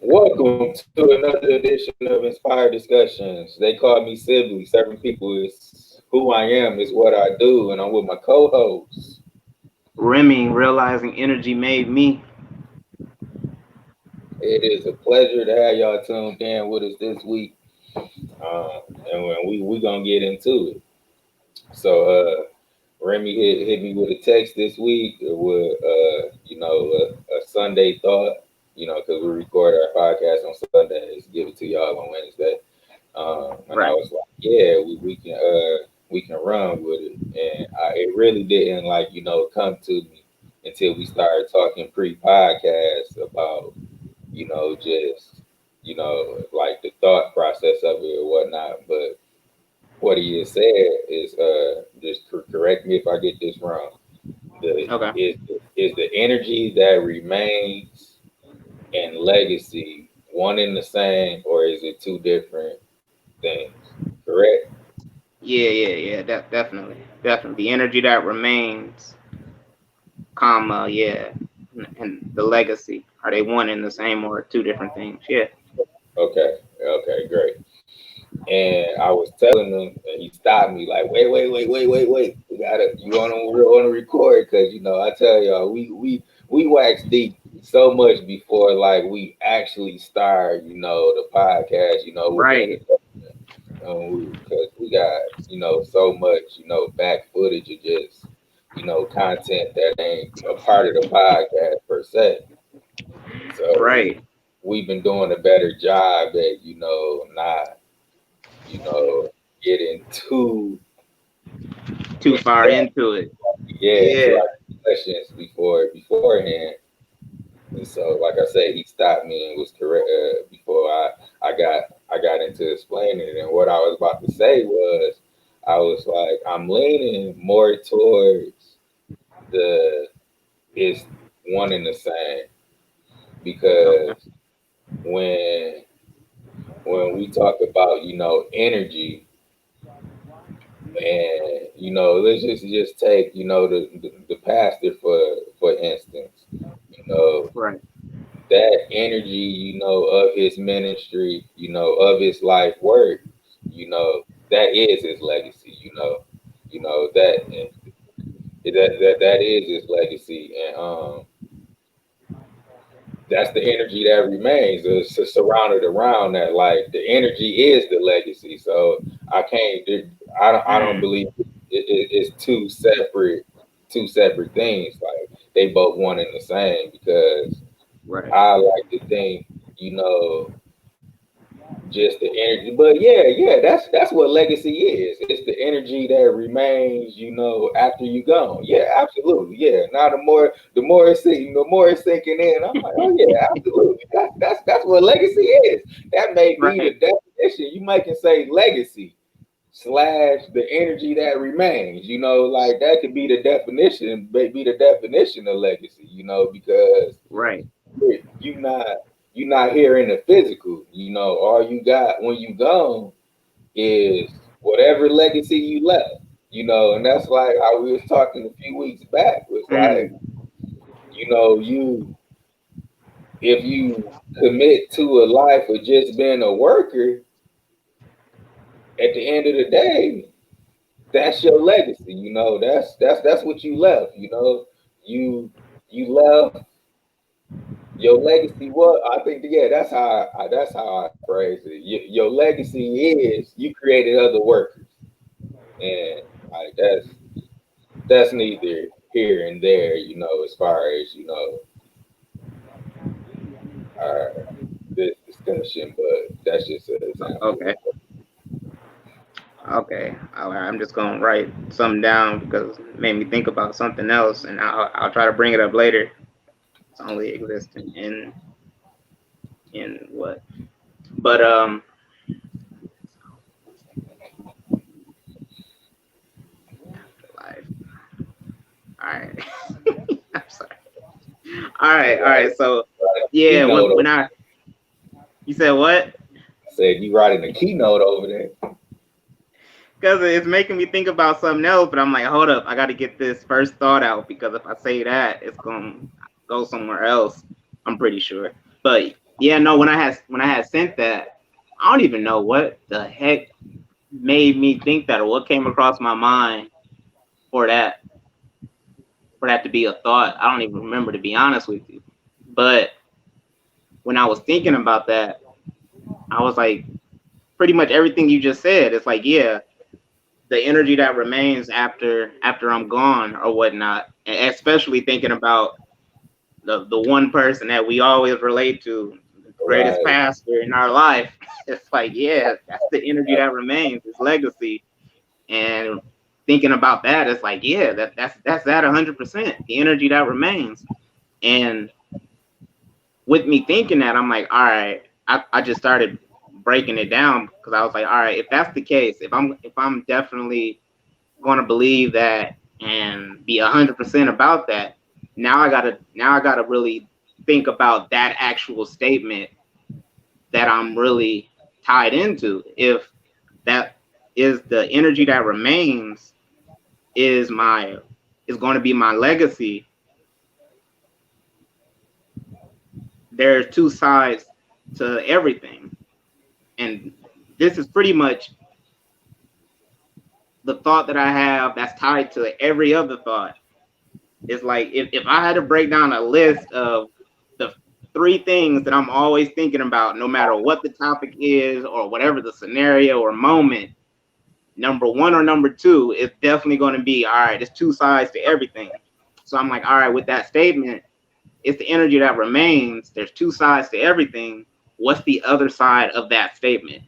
Welcome to another edition of Inspired Discussions. They call me Sibley. Serving people is who I am, is what I do, and I'm with my co-host. Remy, realizing energy made me. It is a pleasure to have y'all tuned in with us this week, and we gonna get into it. So, Remy hit me with a text this week with a Sunday thought. Because we record our podcast on Sundays, give it to y'all on Wednesday. And I Right. was like, yeah, we can run with it. And it really didn't come to me until we started talking pre-podcast about just like the thought process of it or whatnot. But what he has said is just correct me if I get this wrong. The Okay. is the energy that remains and legacy one and the same, or is it two different things? Correct. Yeah. Definitely. Definitely. The energy that remains, comma, yeah. And the legacy. Are they one and the same or two different things? Yeah. Okay. Okay. Great. And I was telling him, and he stopped me like, wait. We gotta, you want to record because I tell y'all, we wax deep so much before like we actually start, the podcast, with the Right. introduction, because we got so much back footage of just content that ain't a part of the podcast per se. So Right. we've been doing a better job at not you know, getting too Too in far depth, into it. into Yeah. our discussions beforehand. And so, like I said, he stopped me and was correct before I got into explaining it. And what I was about to say was, I was like, I'm leaning more towards the it's one and the same Okay. because when when we talk about energy. And let's just take the pastor for instance. Right. That energy of his ministry, of his life work, that is his legacy. That is his legacy, and that's the energy that remains. It's surrounded around that. Like the energy is the legacy. So I can't. I don't Mm. believe it's two separate things. Like they both one and the same because Right. I like to think you know just the energy. But yeah, that's what legacy is. It's the energy that remains, after you gone. Yeah, absolutely. Yeah. Now the more it's sinking in, I'm like, oh yeah, absolutely. That's what legacy is. That may be the Right. definition. You might can say legacy slash the energy that remains. Like that could be the definition, be the definition of legacy. Because Right. you not you not here in the physical. All you got when you gone is whatever legacy you left. And that's like I we was talking a few weeks back. Was like, Mm. you if you commit to a life of just being a worker, at the end of the day, that's your legacy. That's what you left. You you left your legacy. What I think, yeah, that's how I phrase it. Your legacy is you created other workers, and like that's neither here and there. As far as our this discussion, but that's just an example. Okay. Okay. I'm just gonna write something down because it made me think about something else, and I'll try to bring it up later. It's only existing in what? But life. All right. I'm sorry. All right. So yeah, Keynote. when I you said what? I said you writing a keynote over there. Because it's making me think about something else, but I'm like, hold up, I got to get this first thought out because if I say that, it's gonna go somewhere else. I'm pretty sure. But Yeah, no, when I had sent that, I don't even know what the heck made me think that or what came across my mind for that to be a thought. I don't even remember, to be honest with you. But when I was thinking about that, I was like, pretty much everything you just said. It's like, yeah, the energy that remains after I'm gone or whatnot, and especially thinking about the one person that we always relate to, the greatest Right. pastor in our life. It's like, yeah, that's the energy that remains, his legacy. And thinking about that, it's like, yeah, that's that 100%, the energy that remains. And with me thinking that, I'm like, all right, I just started breaking it down because I was like, all right, if that's the case, if I'm definitely going to believe that and be 100% about that, now I gotta really think about that actual statement that I'm really tied into. If that is the energy that remains, is my is going to be my legacy. There's two sides to everything, and this is pretty much the thought that I have that's tied to every other thought. It's like if I had to break down a list of the three things that I'm always thinking about, no matter what the topic is or whatever the scenario or moment, number one or number two is definitely going to be, all right, there's two sides to everything. So I'm like, all right, with that statement, it's the energy that remains. There's two sides to everything. What's the other side of that statement?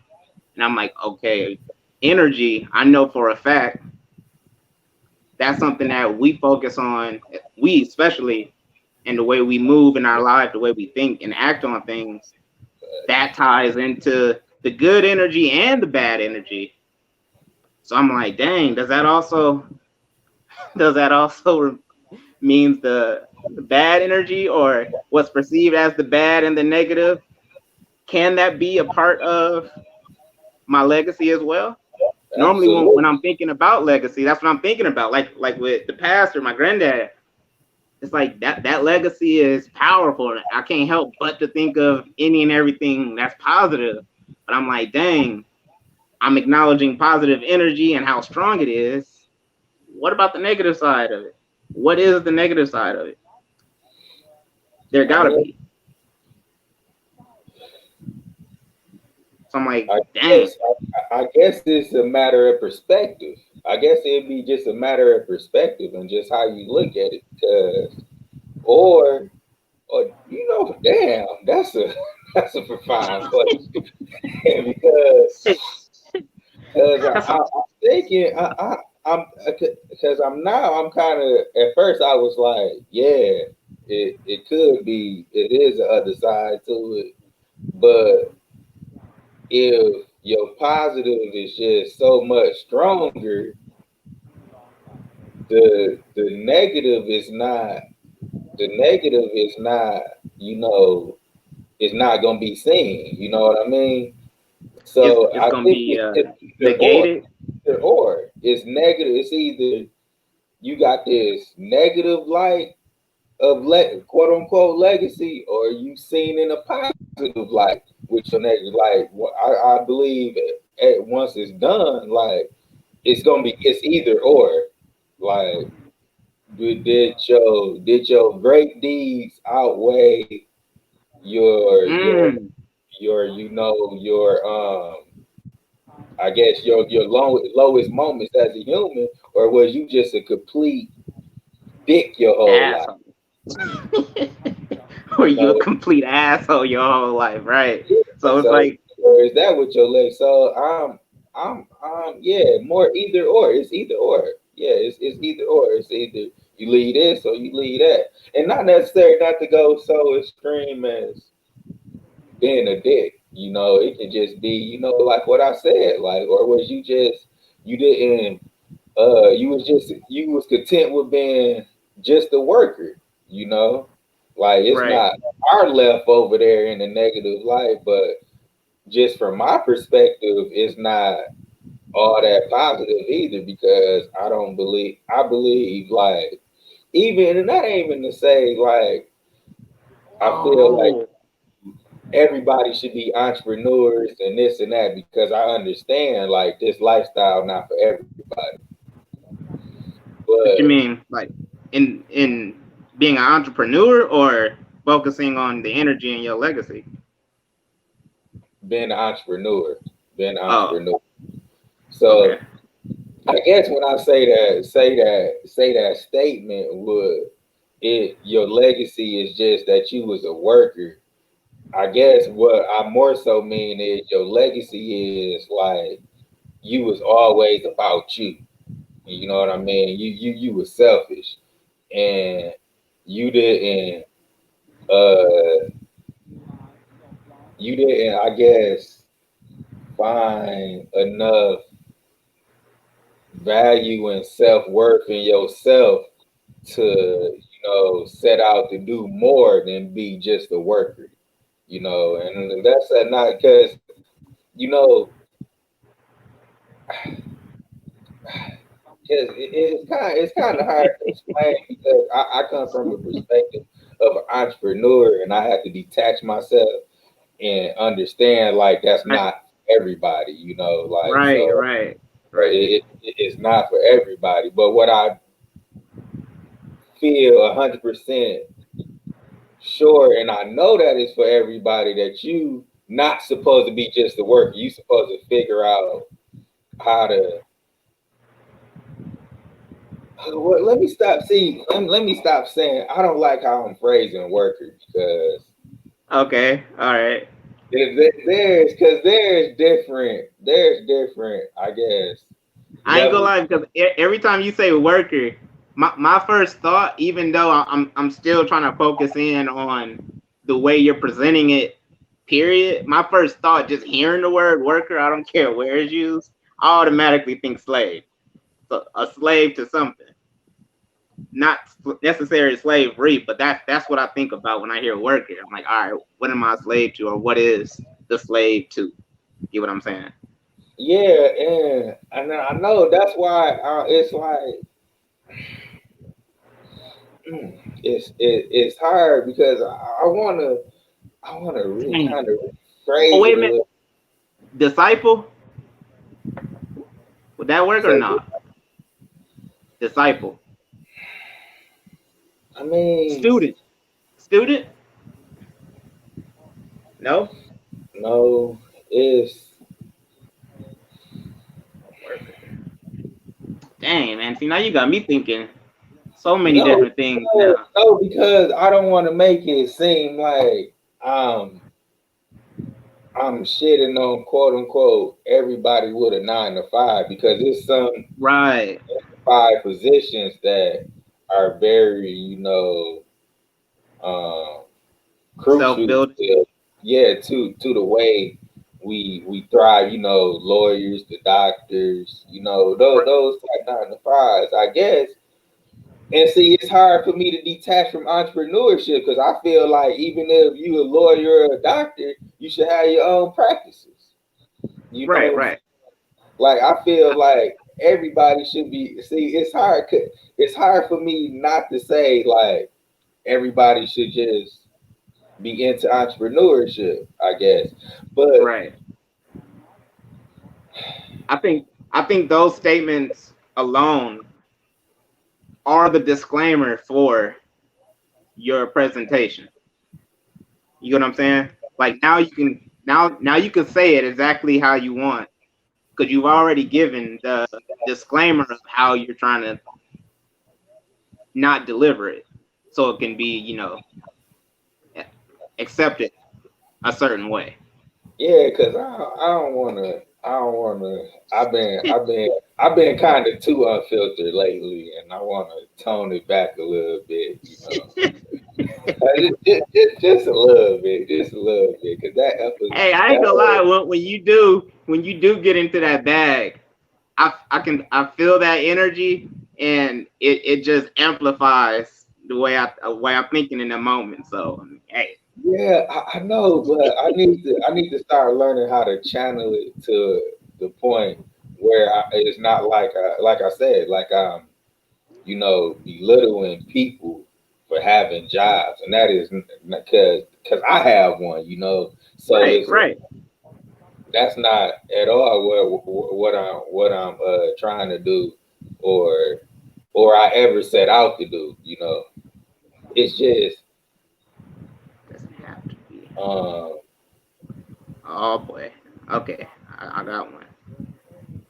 And I'm like, okay, energy, I know for a fact that's something that we focus on, we especially, in the way we move in our life, the way we think and act on things, that ties into the good energy and the bad energy. So I'm like, dang, does that also means the bad energy or what's perceived as the bad and the negative? Can that be a part of my legacy as well? Normally when Absolutely. I'm thinking about legacy, that's what I'm thinking about. Like with the pastor, my granddad, it's like that legacy is powerful. I can't help but to think of any and everything that's positive. But I'm like, dang, I'm acknowledging positive energy and how strong it is. What about the negative side of it? What is the negative side of it? There I gotta mean, be. So I'm like, I dang. guess I guess it's a matter of perspective. I guess it'd be just a matter of perspective and just how you look at it. Because, or damn, that's a that's a profound question. because That's I'm thinking I'm because I'm kind of at first I was like, yeah, it could be, it is the other side to it, but if your positive is just so much stronger, the negative is not, the negative is not, you know, it's not gonna be seen. You know what I mean? So it's I gonna think be it's either or. negated. Either or. It's negative. It's either you got this negative light of quote unquote legacy, or you seen in a positive light with your negative. Like I believe once it's done, like it's either or. Like did your great deeds outweigh your your Mm. your I guess your lowest moments as a human, or was you just a complete dick your whole life? Asshole. Or You you a know, complete asshole your whole life, right? yeah, So it's so like, or is that what your leg? So yeah, more either or. It's either or. Yeah, it's either or. It's either you lead this or you lead that, and not necessarily not to go so extreme as being a dick. It can just be, like what I said, like, or was you just you didn't you was content with being just a worker, you know? Like it's right. not our left over there in the negative light, but just from my perspective, it's not all that positive either because I believe like even and that ain't even to say like I feel like Oh, everybody should be entrepreneurs and this and that because I understand like this lifestyle not for everybody. What you But mean, like in being an entrepreneur or focusing on the energy and your legacy? being an entrepreneur, being an Oh, entrepreneur. okay. So I guess when I say that statement would it your legacy is just that you was a worker. I guess what I more so mean is your legacy is like you was always about you. You know what I mean? You were selfish and you didn't uh you didn't I guess find enough value and self worth in yourself to set out to do more than be just a worker. And that's not because you know because it's kind of hard to explain because I come from a perspective of an entrepreneur and I have to detach myself and understand like that's Right, not everybody, like right, so right, right. it's not for everybody. But what I feel 100% sure, and I know that it's for everybody that you not supposed to be just a worker. You supposed to figure out how to. Well, let me stop. See, let me stop saying I don't like how I'm phrasing worker because Okay, all right. there's different I guess I ain't gonna levels. lie because every time you say worker, my first thought, even though I'm still trying to focus in on the way you're presenting it, period. My first thought, just hearing the word worker, I don't care where it's used, I automatically think slave. So a slave to something, not necessarily slavery, but that's what I think about when I hear worker. I'm like, all right, what am I a slave to, or what is the slave to? You get what I'm saying? Yeah, and I know that's why it's like it's hard because I wanna Dang. kind of Oh rephrase wait it a a minute, little. disciple. Would that work or Say, not? Disciple. I mean, Student. Student? No? no, it's Dang, man. See, now you got me thinking so many no, different things now. no, because I don't want to make it seem like I'm shitting on quote unquote everybody with a 9 to 5 because there's some Right. 5 positions that are very, Self crucial build. to to the way we thrive. Lawyers, the doctors, those type 9 to 5s, I guess. And see, it's hard for me to detach from entrepreneurship because I feel like even if you a lawyer or a doctor, you should have your own practices. You know Right, what I'm saying? right. Like I feel like everybody should be. See, it's hard for me not to say like everybody should just be into entrepreneurship, I guess. But Right. I think those statements alone are the disclaimer for your presentation. You get what I'm saying? Like now you can say it exactly how you want because you've already given the disclaimer of how you're trying to not deliver it so it can be, accepted a certain way. yeah, because I don't want to. I don't want to. I've been kind of too unfiltered lately, and I want to tone it back a little bit. Just a little bit, because Hey, I ain't gonna lie. that When you do get into that bag, I feel that energy, and it just amplifies the way I'm thinking in the moment. So hey, yeah, I know, but I need to start learning how to channel it to the point where it's not like I said, like belittling people for having jobs, and that is because I have one. So Right, it's right. that's not at all what I'm trying to do, or I ever set out to do. It's just Doesn't have to be. um, Oh boy. Okay, I got one.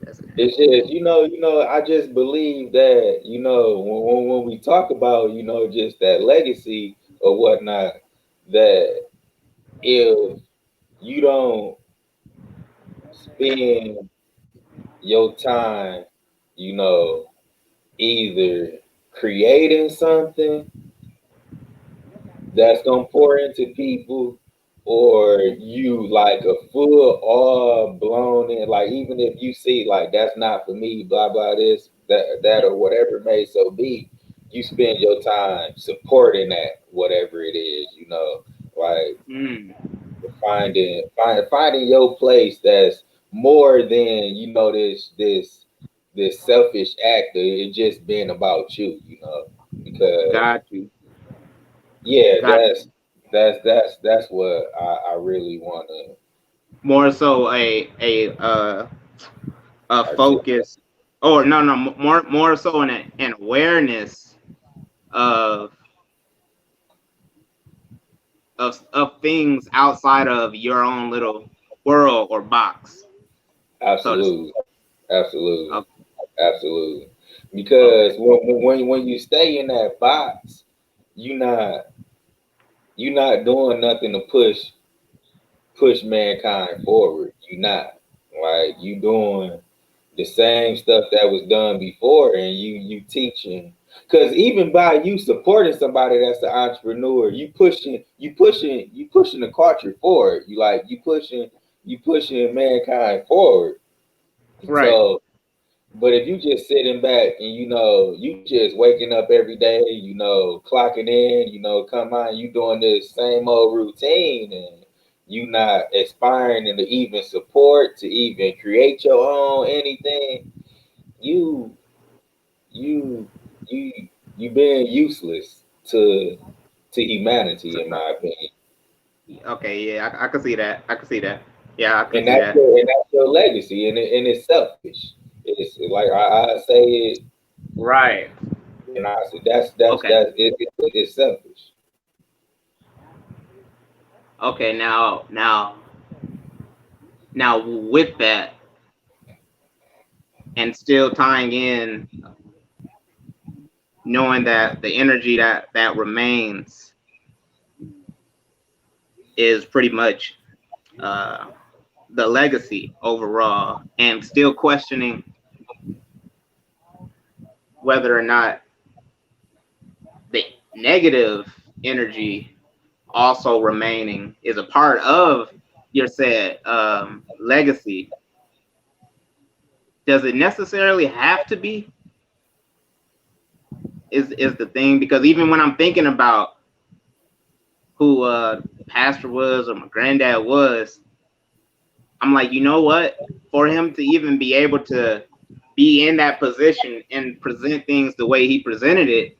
Doesn't it's have to just be. I just believe that when we talk about just that legacy or whatnot, that if you don't spend your time, you know, either creating something that's gonna pour into people, or you like a full all blown in, like even if you see like that's not for me, blah blah this, that or whatever it may so be, you spend your time supporting that, whatever it is, like Mm, finding your place that's more than this selfish act of it just being about you, because got you. yeah, Got that's you. that's that's that's what I really want to More so a articulate. focus, or no, more so an awareness of of things outside of your own little world or box, so to speak. Absolutely, absolutely, Okay. absolutely. Because Okay. when you stay in that box, you not you not doing nothing to push mankind forward. You not like you doing the same stuff that was done before, and you teaching. Because even by you supporting somebody that's an entrepreneur, you pushing the culture forward. You pushing mankind forward. Right. So, but if you just sitting back and you just waking up every day, clocking in, come on, you doing this same old routine, and you not aspiring to even support, to even create your own anything, you you you you being useless to humanity, in my opinion. Okay. Yeah, I can see that. I can see that. Yeah, I can And see that's that. your legacy, and it's selfish. It's like I say it, Right. and I say it's selfish. Okay. Now with that, and still tying in, knowing that the energy that remains is pretty much uh, the legacy overall, and still questioning whether or not the negative energy also remaining is a part of your said legacy. Does it necessarily have to be? Is the thing, because even when I'm thinking about who pastor was or my granddad was, I'm like, you know what? For him to even be able to be in that position and present things the way he presented it,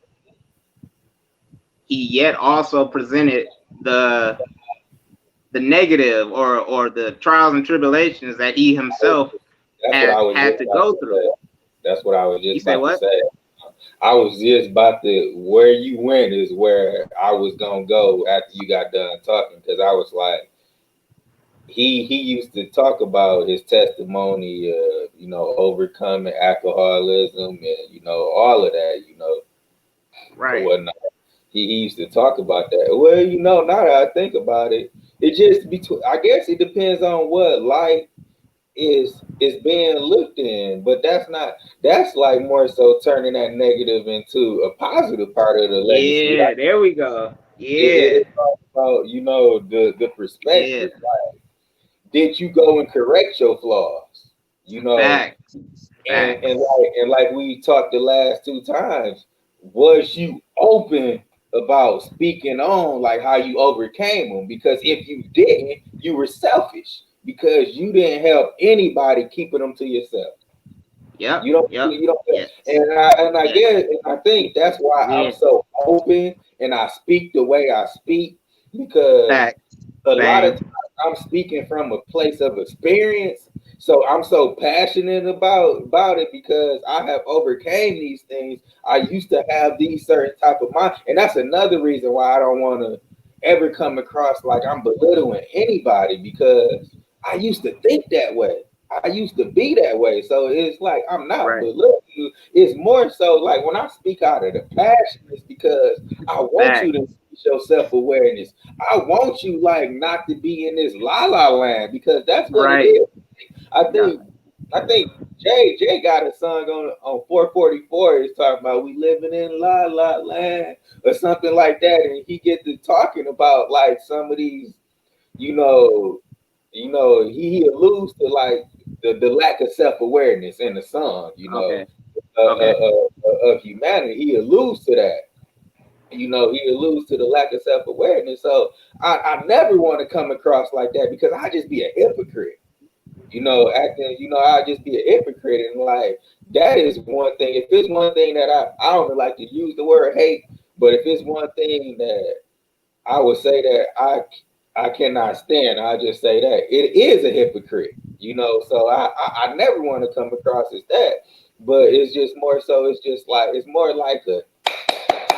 he yet also presented the the negative or the trials and tribulations that he himself That's what has I was had just to about go to through. say. That's what I was You just say about to what? say. I was just about to, where you went is where I was gonna go after you got done talking, because I was like, he used to talk about his testimony of overcoming alcoholism, and all of that, or Right. whatnot. He used to talk about that. Well, now that I think about it, it just between. I guess it depends on what light is being looked in, but that's like more so turning that negative into a positive part of the legacy. Yeah, Like there we go. Yeah. it's all about the Yeah. perspective. Like, did you go and correct your flaws? Facts. Facts. And like we talked the last two times, was you open about speaking on like how you overcame them? Because if you didn't, you were selfish because you didn't help anybody, keeping them to yourself. Yep. You don't, Yep. you don't, Yes. and I Yes. guess, and I think that's why I'm Yeah. so open and I speak the way I speak, because Facts. a lot of Same. I'm speaking from a place of experience. So I'm so passionate about it because I have overcame these things. I used to have these certain type of mind, and that's another reason why I don't want to ever come across like I'm belittling anybody because I used to think that way. I used to be that way. So it's like I'm not Right. belittling you. It's more so like when I speak out of the passion, it's because I want you Fact. to increase your self-awareness. I want you like not to be in this la la land because that's what it Right. is. I Yeah. think I think Jay got a song on 444. He's talking about we living in la la land or something like that, and he get to talking about like some of these, you know, he alludes to like the lack of self awareness in the song, Okay. Okay. of humanity. He alludes to that. He alludes to the lack of self awareness. So I never want to come across like that because I just be a hypocrite. Acting, I'll just be a hypocrite. And like, that is one thing. If it's one thing that I don't like to use the word hate, but if it's one thing that I would say that I cannot stand, I just say that it is a hypocrite, So I never want to come across as that, but it's just more so. It's just like it's more like a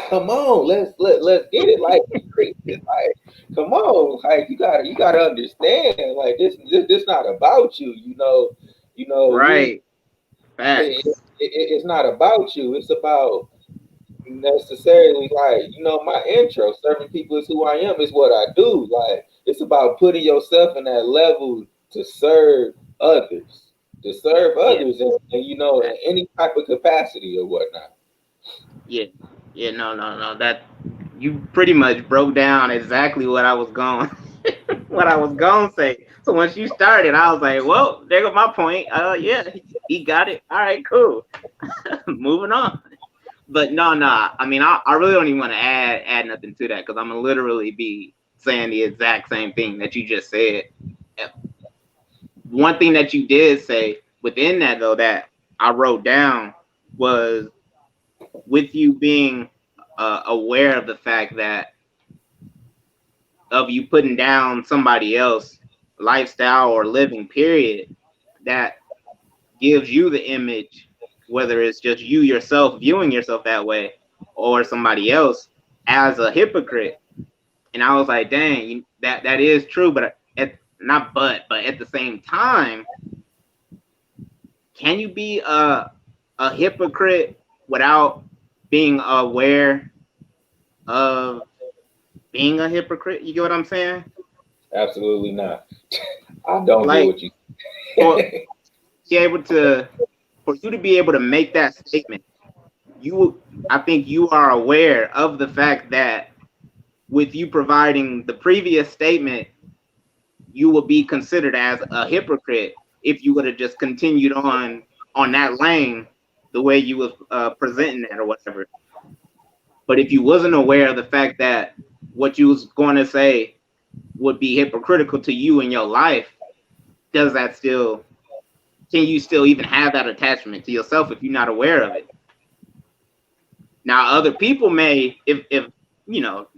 come on, let's get it. Like it's like, come on, like you gotta understand. Like this not about you. We Right. Facts. it's not about you. It's about necessarily like my intro. Serving people is who I am. Is what I do. Like it's about putting yourself in that level to serve others. To serve Yeah. others, and in Fact. any type of capacity or whatnot. Yeah. Yeah. No. No. No. That you pretty much broke down exactly what I was going, what I was going to say. So once you started, I was like, well, there goes my point. Yeah, he got it. All right, cool. Moving on. But no, no. I mean, I really don't even want to add nothing to that because I'm gonna literally be saying the exact same thing that you just said. One thing that you did say within that though that I wrote down was with you being aware of the fact that of you putting down somebody else lifestyle or living period that gives you the image, whether it's just you yourself viewing yourself that way or somebody else as a hypocrite. And I was like, dang, that is true, but but at the same time, can you be a hypocrite without being aware of being a hypocrite? You get what I'm saying? Absolutely not. I don't get Like what you. for be able to for you to be able to make that statement, I think you are aware of the fact that with you providing the previous statement, you will be considered as a hypocrite if you would have just continued on that lane the way you was presenting it or whatever. But if you wasn't aware of the fact that what you was going to say would be hypocritical to you in your life, does that still can you still even have that attachment to yourself if you're not aware of it? Now, other people may, if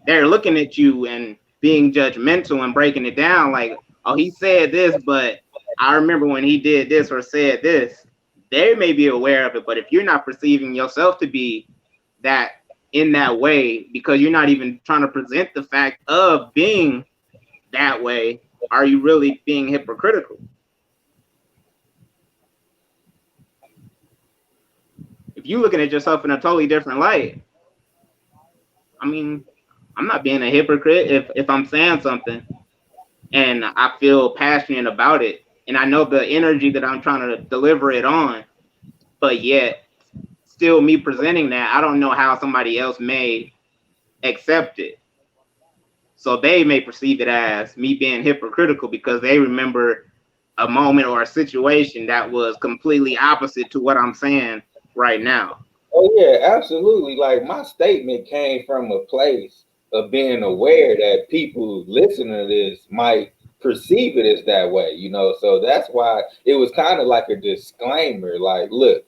they're looking at you and being judgmental and breaking it down, like, oh, he said this, but I remember when he did this or said this. They may be aware of it, but if you're not perceiving yourself to be that in that way, because you're not even trying to present the fact of being that way, are you really being hypocritical? If you're looking at yourself in a totally different light, I mean, I'm not being a hypocrite if I'm saying something and I feel passionate about it and I know the energy that I'm trying to deliver it on, but yet still me presenting that, I don't know how somebody else may accept it. So they may perceive it as me being hypocritical because they remember a moment or a situation that was completely opposite to what I'm saying right now. Oh yeah, absolutely. Like my statement came from a place of being aware that people listening to this might perceive it as that way. So that's why it was kind of like a disclaimer. Like, look,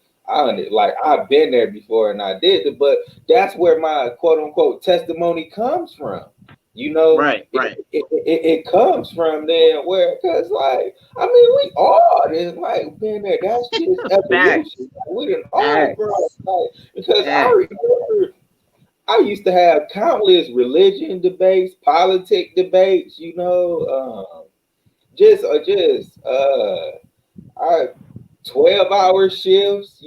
like I've been there before and I did it, but that's where my quote unquote testimony comes from. You know, Right, right. it comes from there where, because, like, I mean, we all didn't like being there. That's just Facts, evolution. Like, we didn't all grow up, facts, like, because I facts. remember I used to have countless religion debates, politic debates, I 12-hour shifts,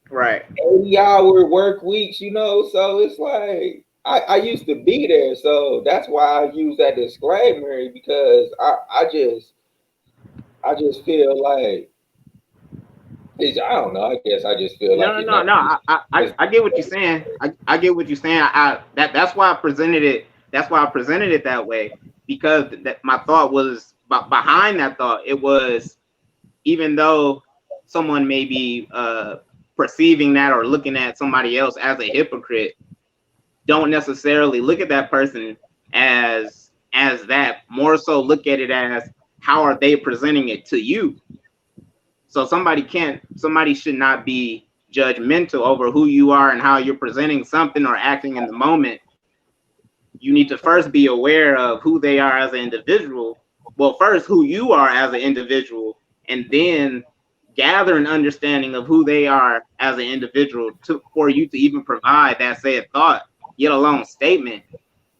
Right. 80-hour work weeks, so it's like I used to be there, so that's why I use that disclaimer because I just feel like I don't know. I guess I just feel like No, no, no, no. I get what you're saying. I get what you're saying. That's why I presented it. That's why I presented it that way, because that my thought was behind that thought. It was, even though someone may be perceiving that or looking at somebody else as a hypocrite, don't necessarily look at that person as that. More so, look at it as, how are they presenting it to you? So somebody should not be judgmental over who you are and how you're presenting something or acting in the moment. You need to first be aware of who they are as an individual. Well, first who you are as an individual, and then gather an understanding of who they are as an individual for you to even provide that said thought, yet alone statement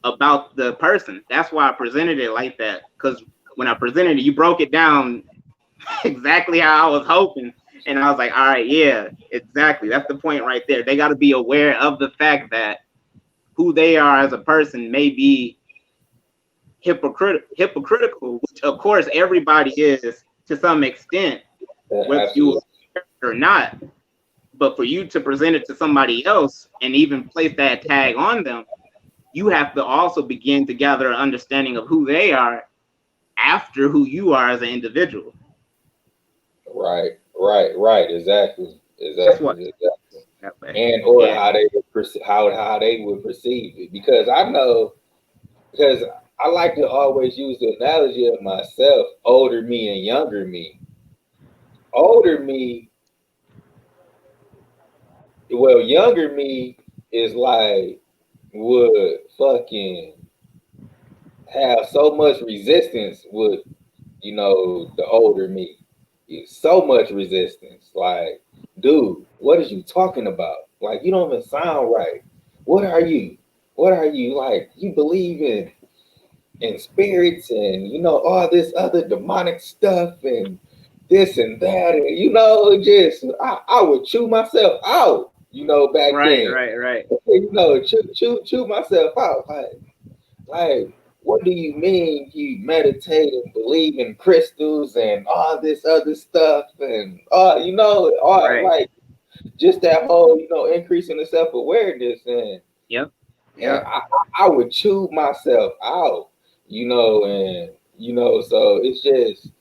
about the person. That's why I presented it like that. Because when I presented it, you broke it down exactly how I was hoping. And I was like, all right, yeah, exactly. That's the point right there. They got to be aware of the fact that who they are as a person may be hypocritical, which of course everybody is to some extent, whether you absolutely or not. But for you to present it to somebody else and even place that tag on them, you have to also begin to gather an understanding of who they are after who you are as an individual. right, exactly, That's what. exactly, exactly. That way. And or Yeah. how they would perceive it, because I know, because I like to always use the analogy of myself, older me and younger me. Older me, well, younger me is like would fucking have so much resistance with the older me. So much resistance. Like, dude, what are you talking about? Like, you don't even sound right. What are you? What are you like? You believe in spirits and all this other demonic stuff and this and that, and just I would chew myself out, back Right, then. right, right. Chew myself out. Like, what do you mean you meditate and believe in crystals and all this other stuff and all Right. like just that whole increase in the self awareness, and Yep. and Yep. I would chew myself out, and so it's just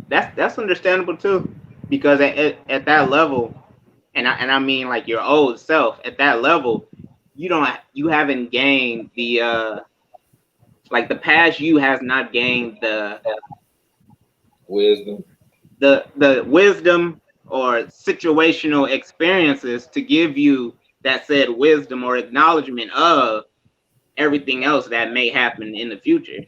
That that's understandable too, because at that level, and I mean like your old self at that level, you haven't gained the like the past you has not gained wisdom. the wisdom or situational experiences to give you that said wisdom or acknowledgement of everything else that may happen in the future.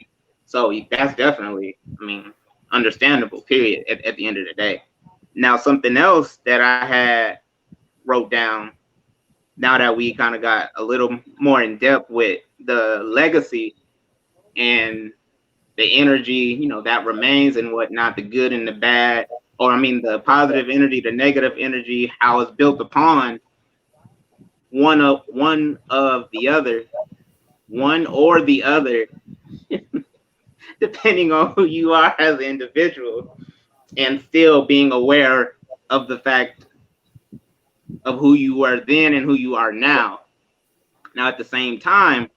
So that's definitely, I mean, understandable, period, at the end of the day. Now, something else that I had wrote down, now that we kind of got a little more in depth with the legacy and the energy, that remains and whatnot, the good and the bad, or I mean, the positive energy, the negative energy, how it's built upon one of the other, one or the other, depending on who you are as an individual, and still being aware of the fact of who you were then and who you are now. Now, at the same time,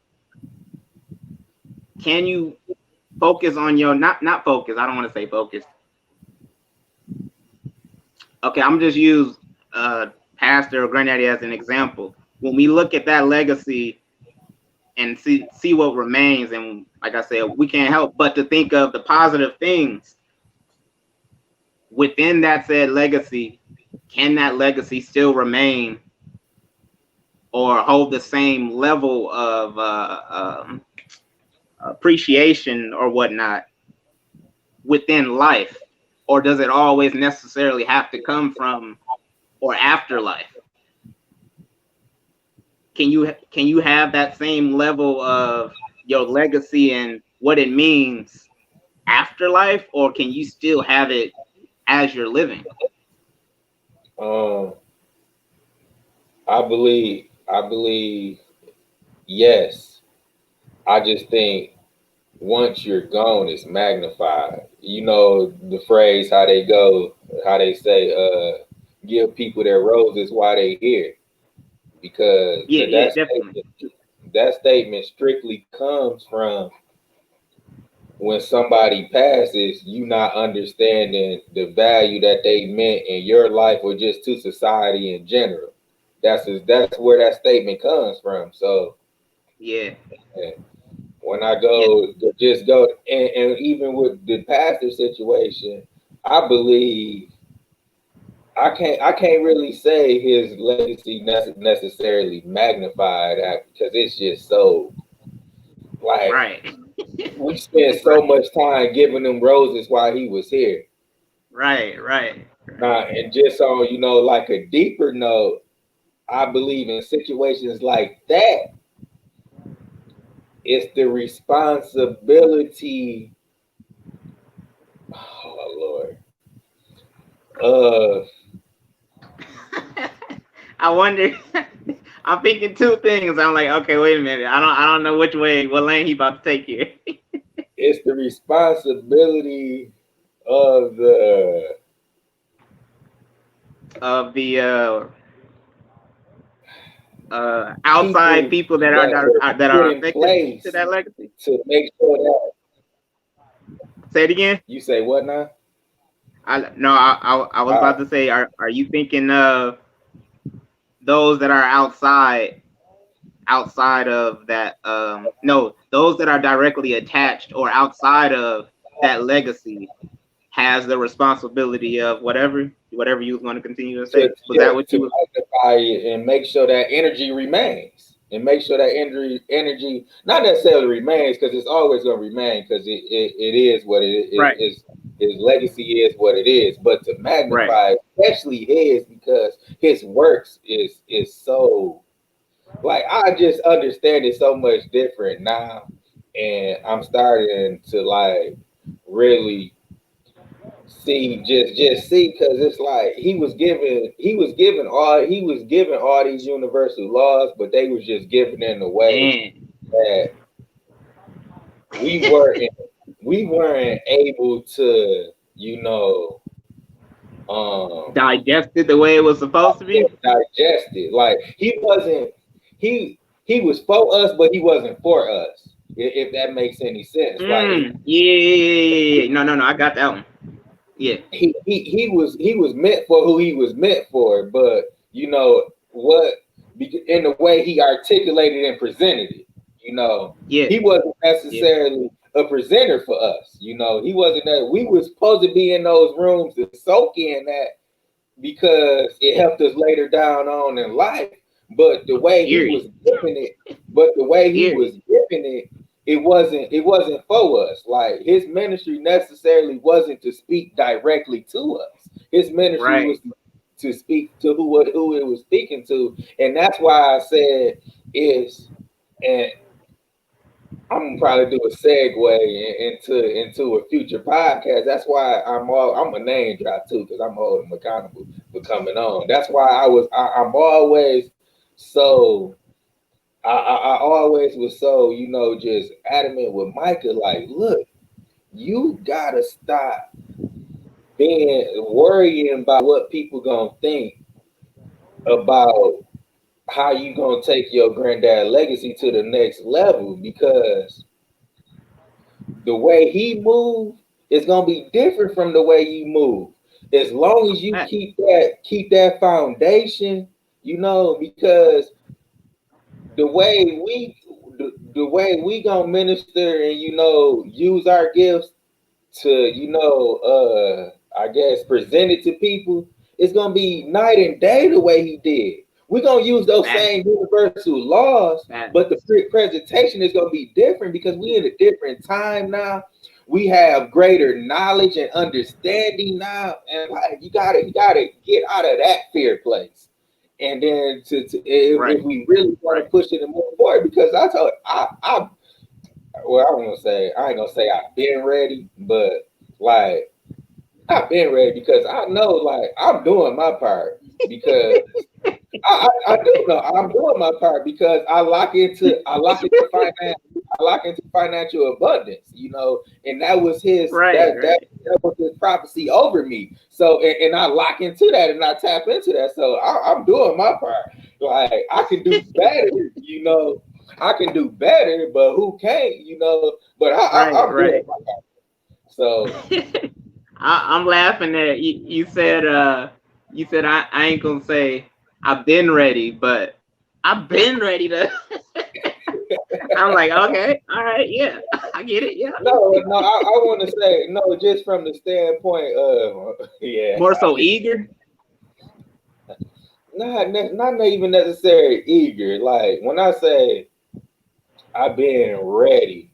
can you focus on your not focus? I don't want to say focus. Okay, I'm just use Pastor or Granddaddy as an example. When we look at that legacy and see what remains, and like I said, we can't help but to think of the positive things within that said legacy. Can that legacy still remain or hold the same level of appreciation or whatnot within life, or does it always necessarily have to come from or after life? Can you have that same level of your legacy and what it means after life, or can you still have it as you're living? I believe yes. I just think once you're gone, it's magnified. You know the phrase how they say, give people their roses while they here, because Yeah, yeah, definitely. that statement strictly comes from when somebody passes, you not understanding the value that they meant in your life or just to society in general. That's where that statement comes from. So Yeah, eh, when I yeah. just go, and even with the pastor situation, I believe I can't really say his legacy necessarily magnified because it's just so like Right. we spent so Right. much time giving him roses while he was here. Right. Right. And just on, like a deeper note, I believe in situations like that, it's the responsibility, oh Lord, uh, I wonder. I'm thinking two things. I'm like, okay, wait a minute. I don't know what lane he about to take here. it's the responsibility of the Of the outside people people that that were that put are in affected to place that legacy. to make sure that Say it again. you say what now? I no, I was Uh, about to say, are you thinking of those that are outside of that? No, those that are directly attached or outside of that legacy has the responsibility of whatever you was going to continue to to say. Was that what to you was? magnify it and make sure that energy remains, and make sure that energy not necessarily remains because it's always going to remain because it is what Right. is. His legacy is what it is, but to Right. magnify especially his, because his works is so, like, I just understand it so much different now, and I'm starting to like really just see, because it's like he was given all these universal laws, but they was just given in a way Man. that we weren't we weren't able to, um Digested the way it was supposed to be. digest it. Like he was for us, but he wasn't for us. If that makes any sense. Like Yeah. No. I got that one. Yeah. he was meant for who he was meant for, but what, in the way he articulated and presented it, Yeah. he wasn't Yeah. necessarily a presenter for us. He wasn't that we were supposed to be in those rooms to soak in that because it helped us later down on in life. But the way he was Period. giving it, but the way he was Period. giving it, it wasn't for us. Like his ministry necessarily wasn't to speak directly to us. His ministry Right. was to speak to who it was speaking to, and that's why I said is, and I'm gonna probably do a segue into a future podcast. That's why I'm a name drop too, because I'm holding him accountable for coming on. That's why I'm always so I always was so just adamant with Micah. Like, look, you gotta stop being worrying about what people gonna think about how you gonna take your granddad legacy to the next level, because the way he moved is gonna be different from the way you move. As long as you Right. keep that foundation, because the way we the way we gonna minister and use our gifts to I guess present it to people, it's gonna be night and day the way he did. We're gonna use those same universal laws, but the presentation is gonna be different because we're in a different time now. We have greater knowledge and understanding now, and like you gotta get out of that fear place. And then if we really want to push it and move forward, because I told I well, I ain't gonna say I've been ready, but like I've been ready because I know like I'm doing my part because I do know I'm doing my part because I lock into financial abundance, you know, and that was that was his prophecy over me. So and I lock into that and I tap into that. So I'm doing my part. Like I can do better, you know. I can do better, but who can't, you know? But I'm doing my part. So I'm laughing at you. You said I ain't gonna say I've been ready, but I've been ready to. I'm like, okay, all right, yeah, I get it, yeah. No, I want to say no, just from the standpoint of more so eager. Not even necessarily eager. Like when I say I've been ready,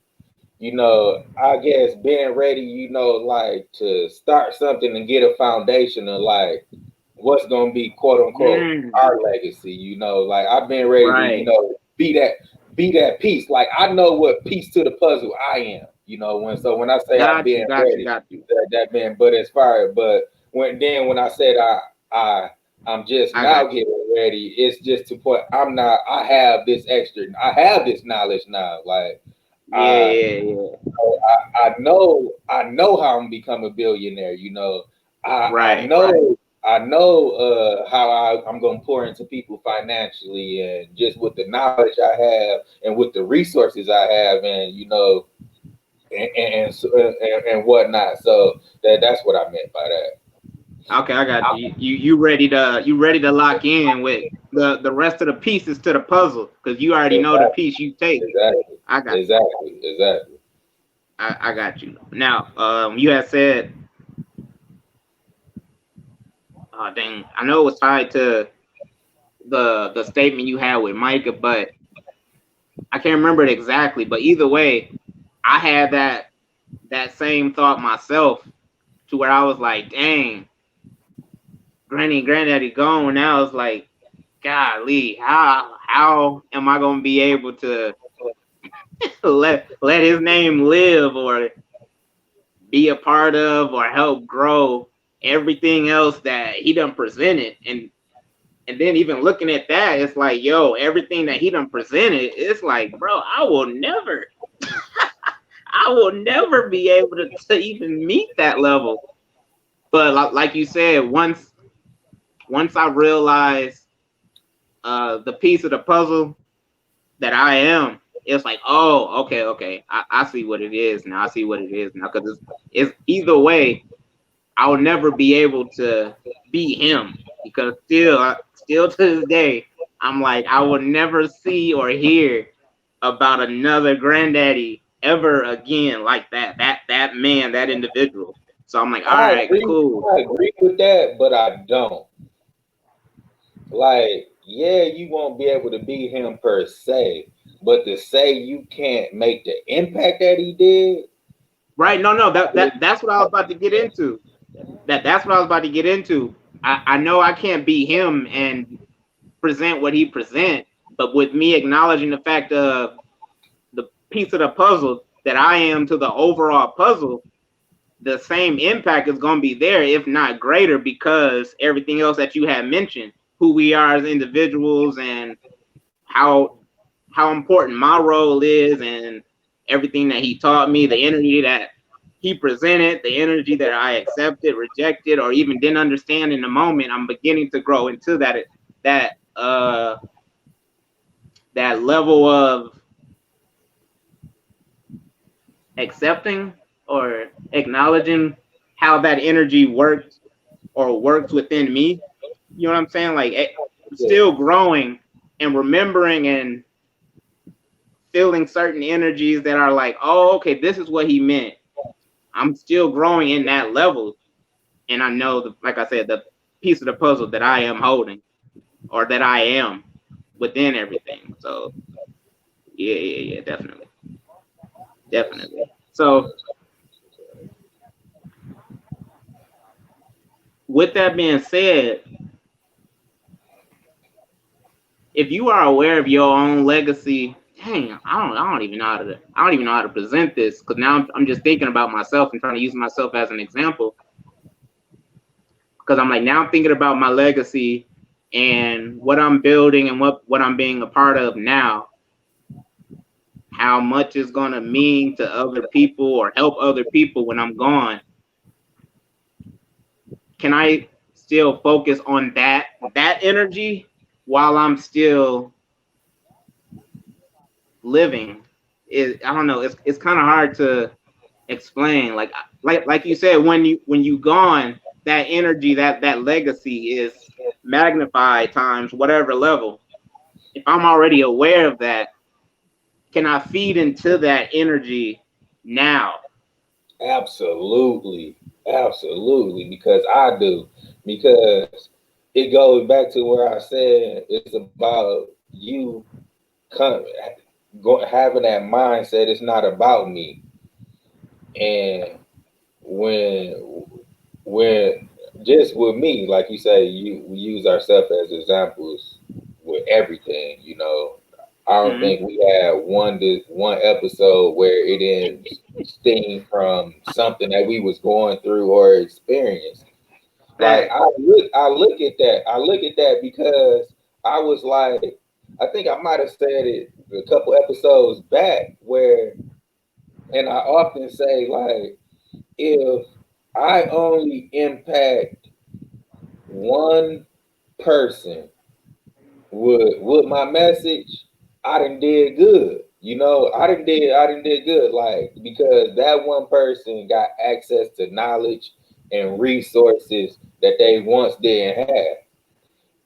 you know, I guess being ready, you know, like to start something and get a foundation of like what's gonna be quote unquote our legacy, you know. Like I've been ready to, you know, be that piece. Like I know what piece to the puzzle I am, you know. When I say I'm being ready, that man. But when I said I'm just now getting ready, it's just to put I have this knowledge now. Like I know how I'm become a billionaire, you know. I know how I'm going to pour into people financially and just with the knowledge I have and with the resources I have and, you know, and whatnot. So that's what I meant by that. Okay, I got you. You ready to lock in with the rest of the pieces to the puzzle because you already know the piece you take. Exactly. I got exactly. I got you. Now, you had said, dang, I know it was tied to the statement you had with Micah, but I can't remember it exactly. But either way, I had that same thought myself, to where I was like, dang, Granny and Granddaddy gone. Now it's like, golly, how am I gonna be able to let his name live or be a part of or help grow everything else that he done presented? And then even looking at that, it's like, yo, everything that he done presented, it's like, bro, I will never be able to even meet that level. But like you said, once I realized the piece of the puzzle that I am, it's like, oh, okay, I see what it is now. I see what it is now, because it's either way, I'll never be able to be him, because still to this day, I'm like, I will never see or hear about another Granddaddy ever again like that man, that individual. So I'm like, all right, cool. I agree with that, but I don't. Like, yeah, you won't be able to be him per se, but to say you can't make the impact that he did. Right? No, that's what I was about to get into. That's what I was about to get into. I know I can't be him and present what he present, but with me acknowledging the fact of the piece of the puzzle that I am to the overall puzzle, the same impact is going to be there, if not greater, because everything else that you had mentioned, who we are as individuals and how important my role is and everything that he taught me, the energy that he presented, the energy that I accepted, rejected, or even didn't understand in the moment, I'm beginning to grow into that level of accepting or acknowledging how that energy works within me. You know what I'm saying? Like, still growing and remembering and feeling certain energies that are like, oh, okay, this is what he meant. I'm still growing in that level. And I know, like I said, the piece of the puzzle that I am holding or that I am within everything. So yeah, definitely. So with that being said, if you are aware of your own legacy, dang, I don't even know how to present this, because now I'm just thinking about myself and trying to use myself as an example. Because I'm like, now I'm thinking about my legacy and what I'm building and what I'm being a part of now, how much it's gonna mean to other people or help other people when I'm gone. Can I still focus on that energy while I'm still living? I don't know. It's kind of hard to explain. Like you said, when you gone, that energy, that legacy is magnified times whatever level. If I'm already aware of that, can I feed into that energy now? Absolutely. Absolutely. Because I do. Because it goes back to where I said it's about you come, having that mindset. It's not about me. And when when just with me, like you say, we use ourselves as examples with everything. I don't Mm-hmm. think we had one episode where it didn't stem from something that we was going through or experienced. Like Fact. I look at that. I look at that because I was like, I think I might have said it a couple episodes back where, and I often say like, if I only impact one person with my message, I done did good. I done did good. Like, because that one person got access to knowledge and resources that they once didn't have.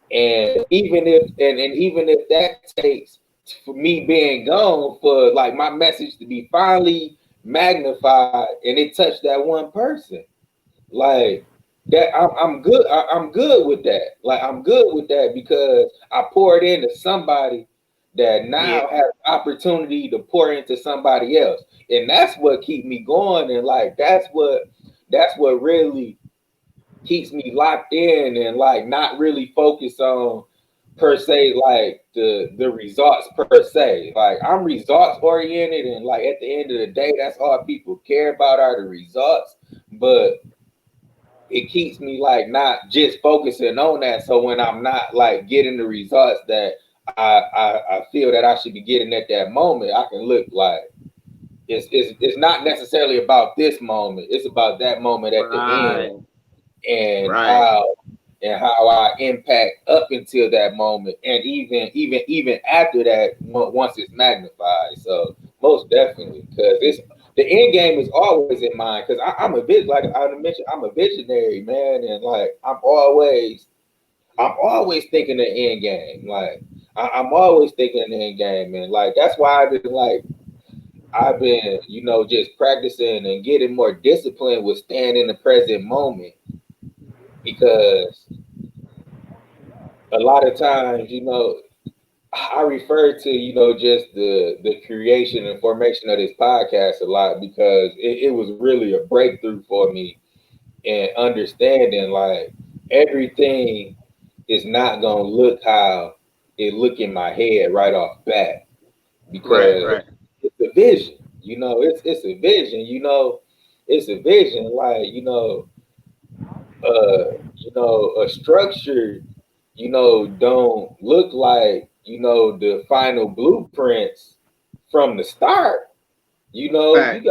And even if that takes for me being gone for like my message to be finally magnified and it touched that one person, like that, I'm good. I'm good with that. Like, I'm good with that because I poured into somebody that Yeah. now has opportunity to pour into somebody else, and that's what keep me going. And like that's what really keeps me locked in and like not really focused on per se like the results per se. Like, I'm results oriented, and like at the end of the day, that's all people care about are the results. But it keeps me like not just focusing on that. So when I'm not like getting the results that I feel that I should be getting at that moment, I can look like it's not necessarily about this moment. It's about that moment at the end, Right. and Right. how I impact up until that moment, and even after that, once it's magnified. So most definitely, because it's the end game is always in mind. Because I'm like I mentioned, I'm a visionary man, and like I'm always thinking the end game. Like, I'm always thinking the end game, and like that's why I've been just practicing and getting more disciplined with staying in the present moment, because a lot of times, I refer to, just the creation and formation of this podcast a lot, because it was really a breakthrough for me in understanding like everything is not gonna look how it look in my head right off bat, Right. because Right. it's a vision. It's a vision. It's a vision. Like, a structure, don't look like, the final blueprints from the start. You Fact.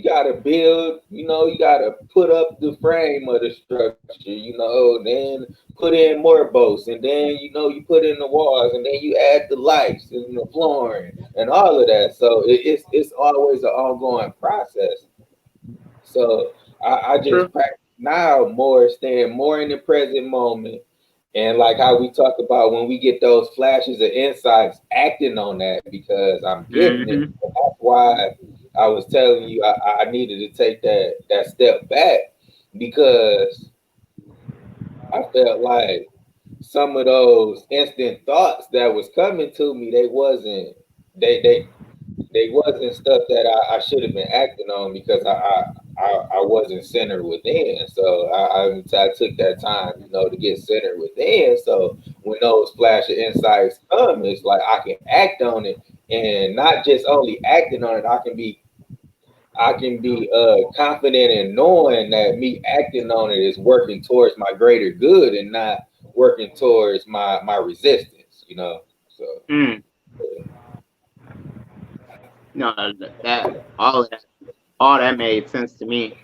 got to build, you got to put up the frame of the structure, then put in more bolts, and then, you put in the walls, and then you add the lights and the flooring and all of that. So it's always an ongoing process. So I True. just practice now more, staying more in the present moment. And like how we talk about when we get those flashes of insights, acting on that because I'm getting it. Mm-hmm. And that's why I was telling you I needed to take that step back, because I felt like some of those instant thoughts that was coming to me, they wasn't stuff that I should have been acting on because I wasn't centered within. So I took that time, to get centered within. So when those flash of insights come, it's like I can act on it, and not just only acting on it. I can be confident in knowing that me acting on it is working towards my greater good and not working towards my resistance. So Mm. No, that all that made sense to me,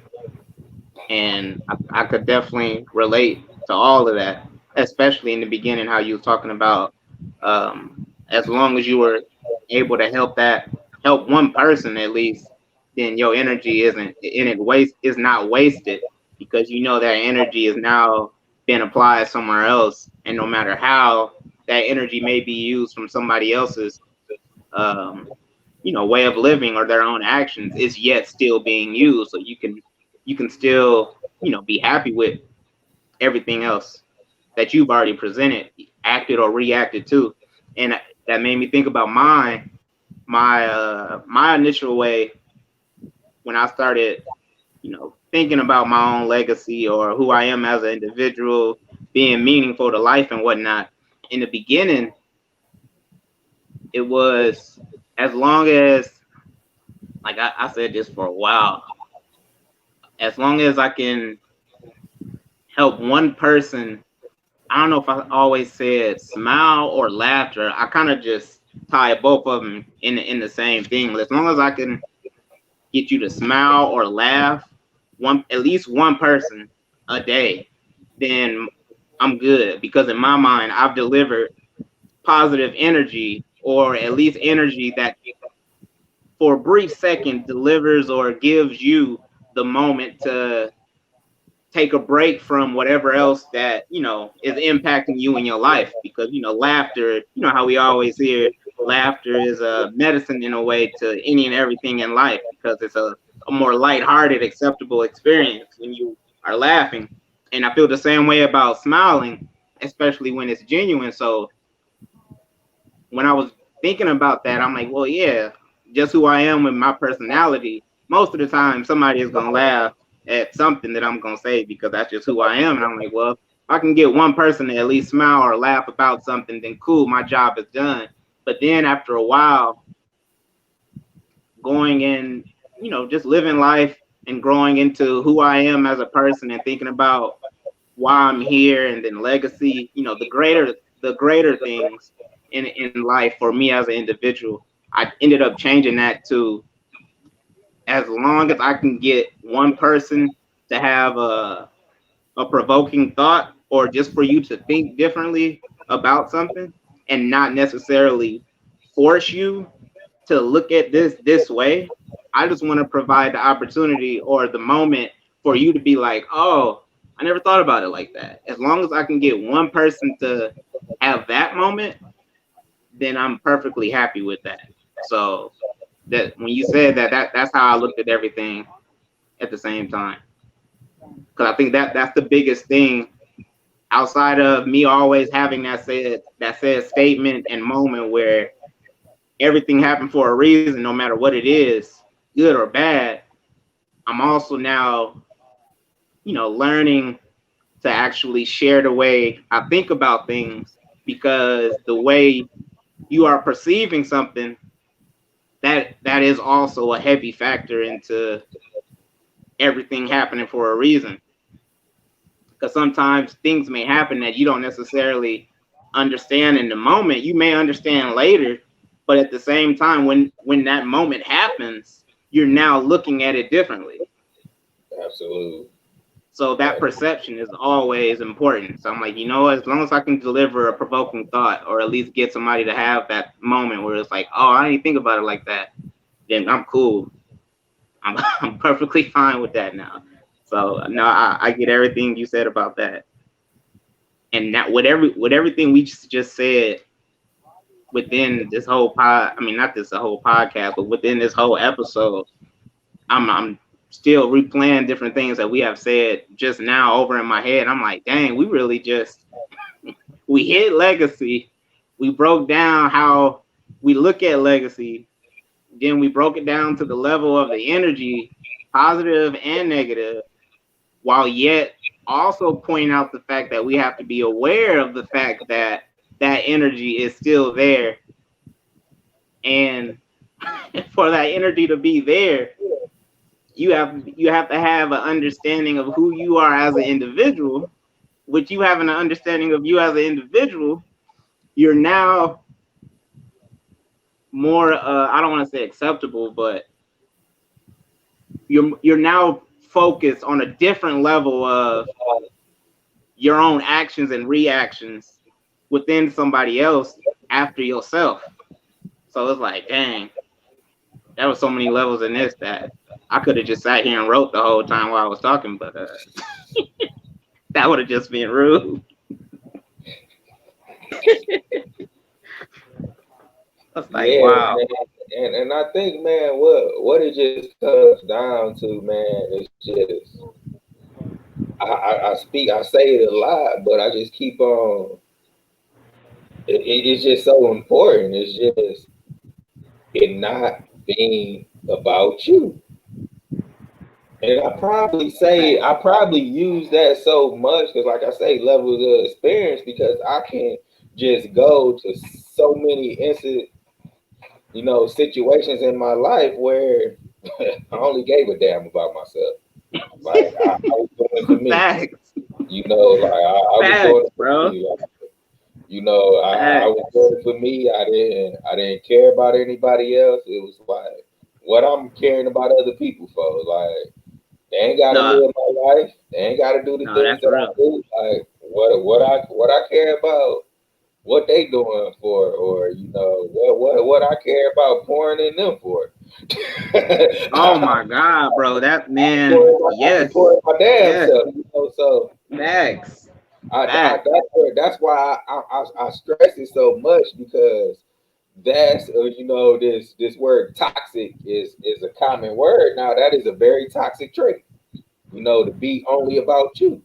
and I could definitely relate to all of that, especially in the beginning, how you were talking about, as long as you were able to help one person at least, then your energy isn't in it waste is not wasted, because you know that energy is now being applied somewhere else, and no matter how that energy may be used from somebody else's um, way of living or their own actions, is yet still being used. So you can still be happy with everything else that you've already presented, acted or reacted to. And that made me think about my initial way when I started thinking about my own legacy or who I am as an individual, being meaningful to life and whatnot. In the beginning, it was, as long as, like I said this for a while, as long as I can help one person. I don't know if I always said smile or laughter. I kind of just tie both of them in the same thing. As long as I can get you to smile or laugh, at least one person a day, then I'm good. Because in my mind, I've delivered positive energy, or at least energy that for a brief second delivers or gives you the moment to take a break from whatever else that is impacting you in your life. Because laughter, how we always hear, laughter is a medicine in a way to any and everything in life, because it's a more lighthearted, acceptable experience when you are laughing. And I feel the same way about smiling, especially when it's genuine. So when I was thinking about that, I'm like, well, yeah, just who I am with my personality. Most of the time, somebody is gonna laugh at something that I'm gonna say, because that's just who I am. And I'm like, well, if I can get one person to at least smile or laugh about something, then cool, my job is done. But then after a while, going in, just living life and growing into who I am as a person and thinking about why I'm here, and then legacy, the greater things in life for me as an individual. I ended up changing that to, as long as I can get one person to have a provoking thought, or just for you to think differently about something, and not necessarily force you to look at this way. I just want to provide the opportunity or the moment for you to be like, oh, I never thought about it like that. As long as I can get one person to have that moment, then I'm perfectly happy with that. So that when you said that's how I looked at everything at the same time. Because I think that's the biggest thing, outside of me always having that said statement and moment where everything happened for a reason, no matter what it is, good or bad. I'm also now, learning to actually share the way I think about things, because the way you are perceiving something, that is also a heavy factor into everything happening for a reason. Because sometimes things may happen that you don't necessarily understand in the moment. You may understand later, but at the same time, when that moment happens, you're now looking at it differently. absolutely. So that perception is always important. So I'm like, as long as I can deliver a provoking thought, or at least get somebody to have that moment where it's like, oh, I didn't think about it like that, then I'm cool. I'm perfectly fine with that now. So no, I get everything you said about that. And that, with everything we just said within this whole I mean, not this whole podcast, but within this whole episode, I'm still replaying different things that we have said just now over in my head. I'm like, dang, we really just we hit legacy. We broke down how we look at legacy. Then we broke it down to the level of the energy, positive and negative, while yet also pointing out the fact that we have to be aware of the fact that that energy is still there. And for that energy to be there, you have to have an understanding of who you are as an individual, which you having an understanding of you as an individual, you're now more I don't want to say acceptable, but you're now focused on a different level of your own actions and reactions within somebody else after yourself. So it's like, dang, there was so many levels in this that I could have just sat here and wrote the whole time while I was talking, but that would have just been rude. That's like, Yeah, wow. man. And I think, man, what it just comes down to, man, is just I say it a lot, but I just keep on. It's just so important. It's just it not being about you. And I probably use that so much because, like I say, levels of experience because I can just go to so many situations in my life where I only gave a damn about myself. Like I was doing it for me. Facts. Like I was doing Facts, it for bro. me. I Facts. was doing it for me. I didn't care about anybody else. It was like what I'm caring about other people for. Like they ain't gotta No, live my life. They ain't gotta do the no, things that's that I real. do. Like what I care about, what they doing for, or what I care about pouring in them for. Oh my God, bro. That man, I yes. support my damn Yes. self, so Facts. I Facts. that's why I stress it so much because that's this word toxic is a common word now. That is a very toxic trait, to be only about you,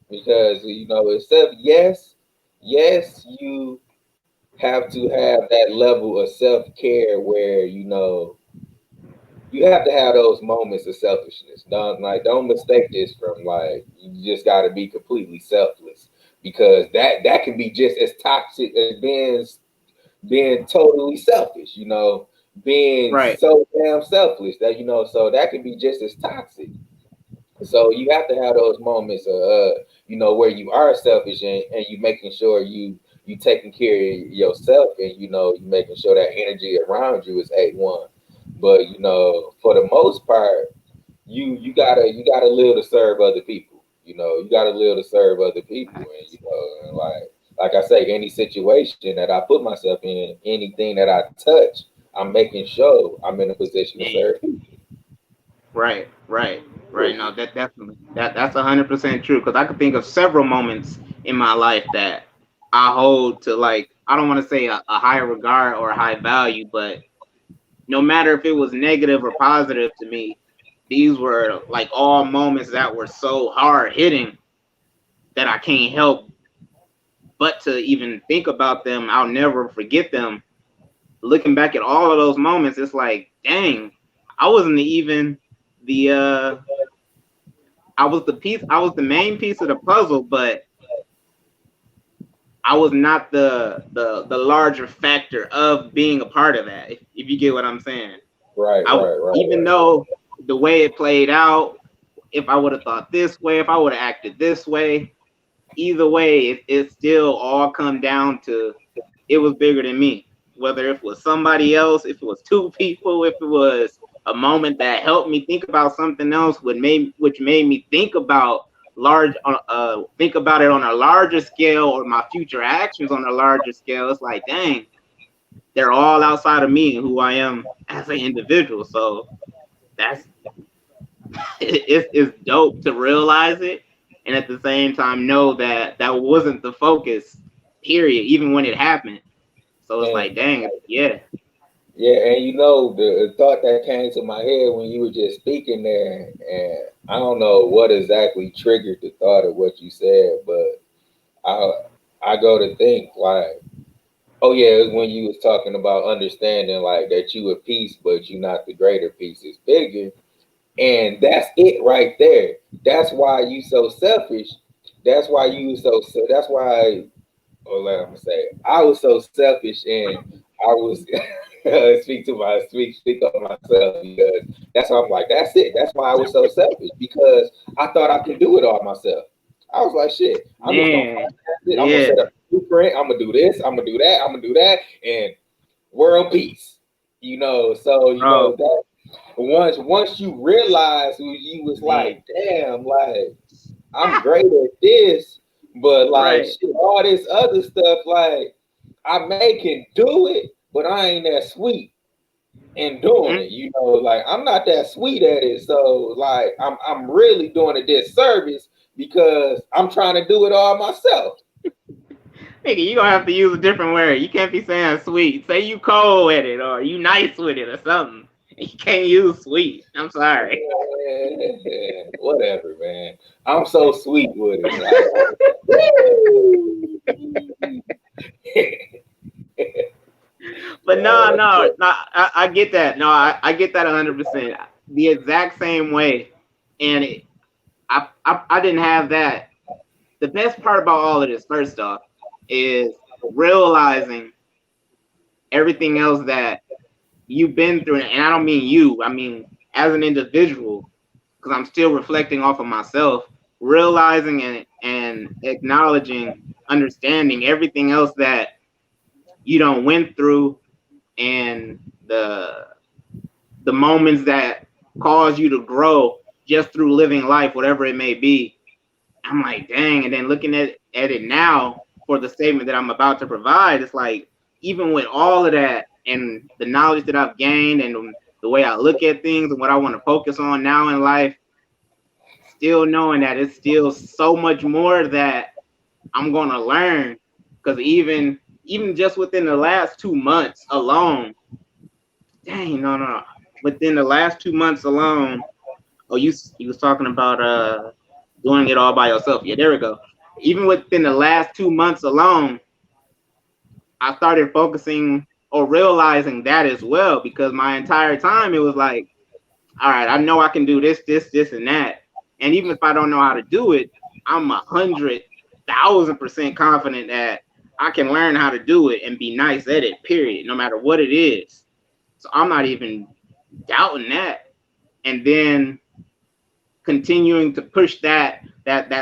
because except yes, you have to have that level of self-care where you have to have those moments of selfishness. Don't mistake this from like you just got to be completely selfless, because that can be just as toxic as being totally selfish. Being Right. so damn selfish that so that can be just as toxic. So you have to have those moments of where you are selfish, and you making sure you taking care of yourself, and you making sure that energy around you is A1. But for the most part, you gotta live to serve other people. You gotta live to serve other people, and and like I say, any situation that I put myself in, anything that I touch, I'm making sure I'm in a position to Damn. serve people. Right. Right. Right. No, that definitely that's 100% true. Because I could think of several moments in my life that I hold to, like, I don't want to say a higher regard or a high value, but no matter if it was negative or positive to me, these were like all moments that were so hard hitting that I can't help but to even think about them. I'll never forget them. Looking back at all of those moments, it's like, dang, I wasn't even the I was the main piece of the puzzle, but I was not the larger factor of being a part of that. If you get what I'm saying. Right, right, right, Even right. though the way it played out, if I would have thought this way, if I would have acted this way, either way, it still all come down to it was bigger than me. Whether it was somebody else, if it was two people, if it was a moment that helped me think about something else, which made me think about it on a larger scale, or my future actions on a larger scale. It's like, dang, they're all outside of me and who I am as an individual. So that's it's dope to realize it, and at the same time know that that wasn't the focus. Period. Even when it happened. So it's like, And dang, yeah, yeah, and the thought that came to my head when you were just speaking there, and I don't know what exactly triggered the thought of what you said, but I I go to think like, oh yeah, it was when you was talking about understanding like that you a piece, but you not the greater piece is bigger. And that's it right there. That's why you so selfish. That's why you so that's why, or let me say, I was so selfish and I was speak on myself because that's why I'm like, that's it. That's why I was so selfish because I thought I could do it all myself. I was like, shit, I'm just gonna Man, it. I'm gonna yeah, set up a blueprint. I'm gonna do this. I'm gonna do that. I'm gonna do that, and world peace. So bro, that once you realize who you was man, like, damn, like I'm great at this, but like right. shit, all this other stuff, like I may can do it, but I ain't that sweet in doing Mm. it. Like I'm not that sweet at it. So like I'm really doing a disservice because I'm trying to do it all myself. Nigga, you gonna have to use a different word. You can't be saying sweet. Say you cold at it or you nice with it or something. You can't use sweet. I'm sorry. Whatever, man. I'm so sweet with it. Like, But no, uh, no, no. I get that. No, I get that 100%. The exact same way. And I didn't have that. The best part about all of this, first off, is realizing everything else that you've been through. And I don't mean you, I mean as an individual, because I'm still reflecting off of myself, realizing and acknowledging, understanding everything else that you don't went through and the moments that cause you to grow just through living life, whatever it may be. I'm like, dang. And then looking at it now for the statement that I'm about to provide, it's like, even with all of that and the knowledge that I've gained and the way I look at things and what I want to focus on now in life, still knowing that it's still so much more that I'm going to learn. Because even just within the last 2 months alone, dang, no. Within the last 2 months alone, oh, you was talking about doing it all by yourself. Yeah, there we go. Even within the last 2 months alone, I started focusing or realizing that as well, because my entire time it was like, all right, I know I can do this, and that. And even if I don't know how to do it, I'm 100,000% confident that I can learn how to do it and be nice at it, period, no matter what it is. So I'm not even doubting that. And then continuing to push that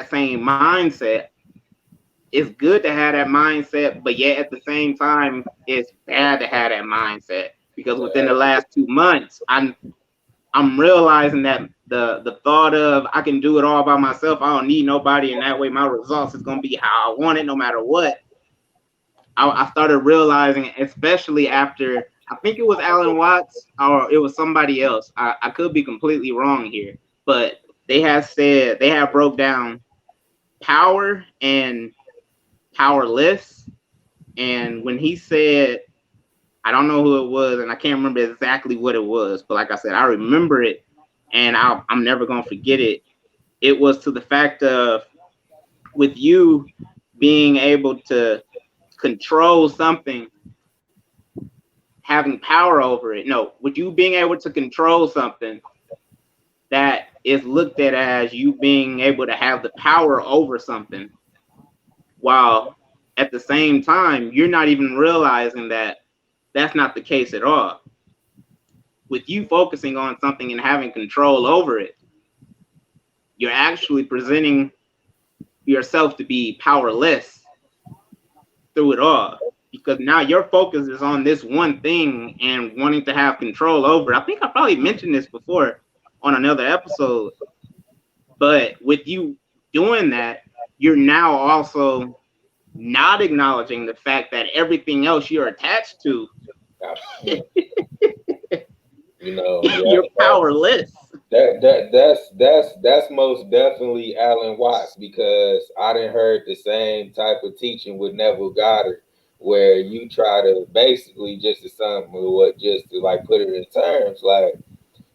same mindset. It's good to have that mindset, but yet at the same time, it's bad to have that mindset, because within the last 2 months, I'm realizing that the thought of I can do it all by myself, I don't need nobody, and that way my results is gonna be how I want it, no matter what. I started realizing, especially after, I think it was Alan Watts or it was somebody else. I could be completely wrong here, but they have broke down power and powerless. And when he said, I don't know who it was, and I can't remember exactly what it was, but like I said, I remember it, and I'm never gonna forget it. It was to the fact of, with you being able to control something, having power over it. No, with you being able to control something that is looked at as you being able to have the power over something, while at the same time you're not even realizing that that's not the case at all. With you focusing on something and having control over it, you're actually presenting yourself to be powerless through it all, because now your focus is on this one thing and wanting to have control over it. I think I probably mentioned this before on another episode, but with you doing that, you're now also not acknowledging the fact that everything else you're attached to, yeah, you're powerless. that's most definitely Alan Watts because I didn't heard the same type of teaching with Neville Goddard where you try to basically just to sum what just to like put it in terms like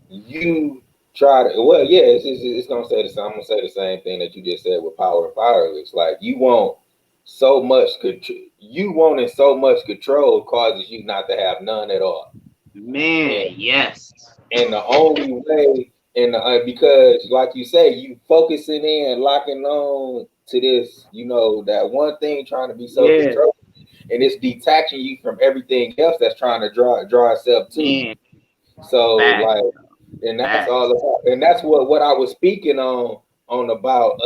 you try to it's gonna say the same. I'm gonna say the same thing that you just said with power and powerless. Like you won't. so much control. You wanting so much control causes you not to have none at all. Man, And, yes. and the only way, and because like you say, you focusing in, locking on to this, that one thing trying to be so Yeah, controlled, and it's detaching you from everything else that's trying to draw itself to you. man, So facts, like, and that's all facts. about, and that's what I was speaking on about.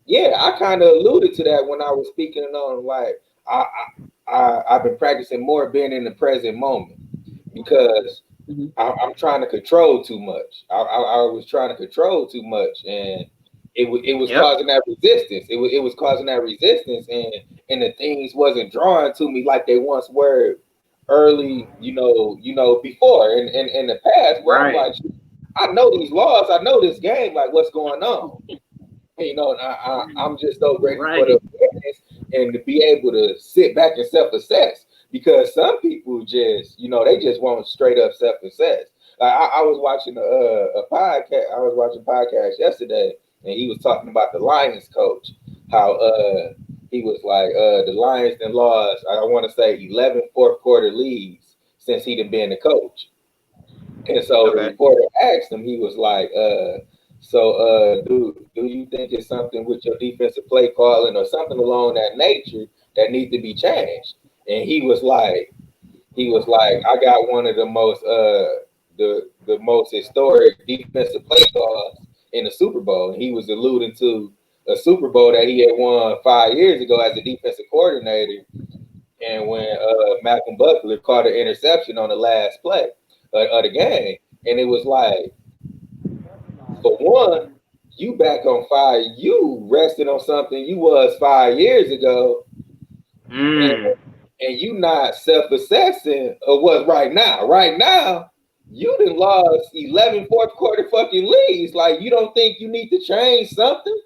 Yeah, I kind of alluded to that when I was speaking on, like, I've been practicing more being in the present moment because Mhm. I'm trying to control too much. I was trying to control too much, and it was Yep. causing that resistance. It was causing that resistance, and the things wasn't drawing to me like they once were early. Before in the past, where I'm Right. like, I know these laws, I know this game, like what's going on. And I'm just so grateful for the Right. awareness and to be able to sit back and self-assess, because some people just, they just want straight up self-assess. Like I was watching a podcast. I was watching a podcast yesterday, and he was talking about the Lions coach, how he was like the Lions then lost, I want to say 11 fourth quarter leads since he'd been the coach. And so the Okay. reporter asked him, he was like, do you think it's something with your defensive play calling or something along that nature that needs to be changed? And he was like, I got one of the most the most historic defensive play calls in the Super Bowl. And he was alluding to a Super Bowl that he had won 5 years ago as a defensive coordinator, and when Malcolm Butler caught an interception on the last play of the game, and it was like, for one, you back on fire, you rested on something you was 5 years ago, and Mm. and you not self-assessing of what's right now. Right now, you done lost 11 fourth quarter fucking leads. Like, you don't think you need to change something?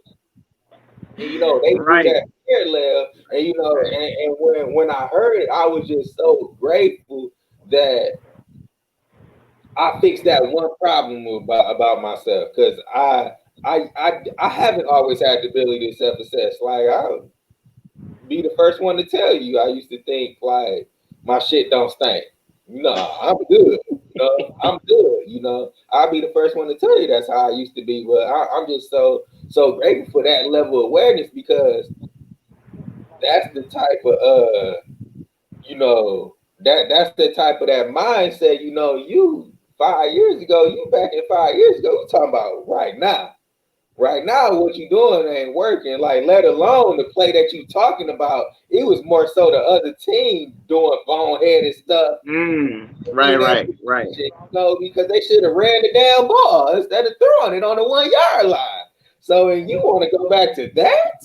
And they drew Right. that parallel, and and when I heard it, I was just so grateful that I fixed that one problem about myself, because I haven't always had the ability to self-assess. Like, I'll be the first one to tell you, I used to think like my shit don't stink. No, I'm good. I'm good. I'll be the first one to tell you that's how I used to be. But I'm just so grateful for that level of awareness, because that's the type of that's the type of that mindset. You 5 years ago, you back in 5 years ago, you talking about right now. Right now, what you doing ain't working. Like, let alone the play that you talking about. It was more so the other team doing boneheaded stuff. Mm. In Right. that Right. Right. position, because they should have ran the damn ball instead of throwing it on the 1 yard line. So, and you want to go back to that?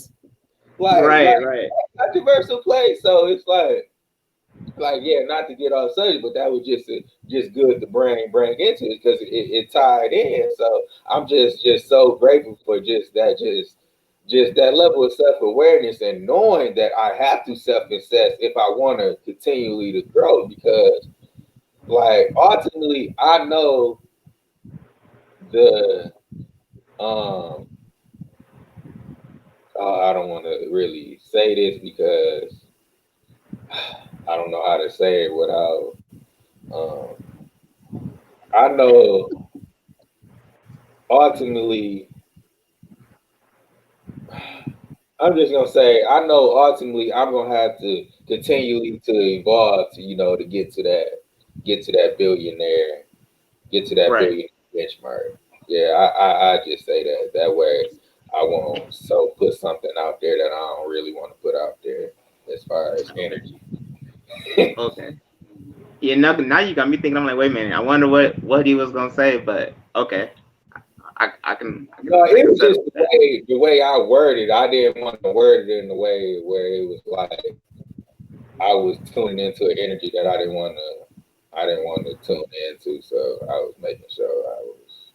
Like Right. Right. controversial play. So it's like, yeah, not to get off subject, but that was just good to bring into it, because it tied in. So I'm just so grateful for just that level of self-awareness, and knowing that I have to self-assess if I want to continually to grow, because like ultimately I know the um I don't want to really say this because I don't know how to say it without um I know ultimately, I'm just gonna say, I know ultimately I'm gonna have to continually to evolve to to get to that billionaire, get to that Right. billion benchmark. Yeah, I just say that way I won't so put something out there that I don't really want to put out there as far as Okay. energy. Okay. Yeah. Now you got me thinking. I'm like, wait a minute. I wonder what he was gonna say. But okay. I can I No, can I it can was settle just with that. the way I worded. I didn't want to word it in the way where it was like I was tuning into an energy that I didn't want to tune into. So I was making sure I was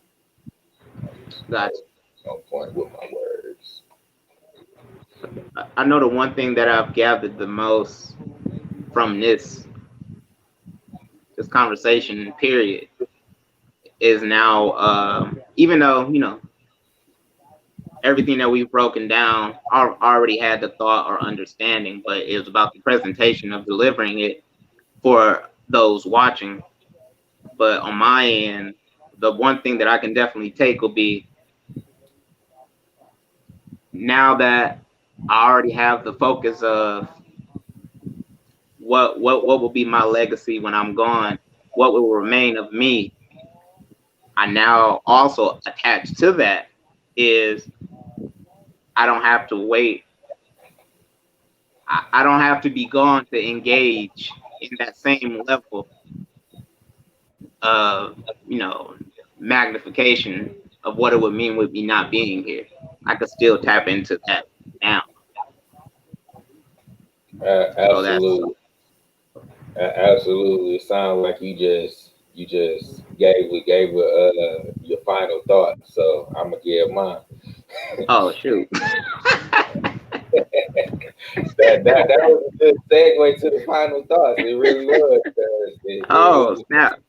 Gotcha. on point with my words. I know the one thing that I've gathered the most from this conversation period is now, even though everything that we've broken down, I already had the thought or understanding, but it was about the presentation of delivering it for those watching. But on my end, the one thing that I can definitely take will be, now that I already have the focus of what will be my legacy when I'm gone, what will remain of me. I now also attached to that is I don't have to wait. I don't have to be gone to engage in that same level of, you know, magnification of what it would mean with me not being here. I could still tap into that now. So that's Absolutely. Absolutely. It sounds like you just gave your final thought. So I'm gonna give mine. oh shoot. That was a good segue to the final thoughts. It really was. 'Cause Oh snap.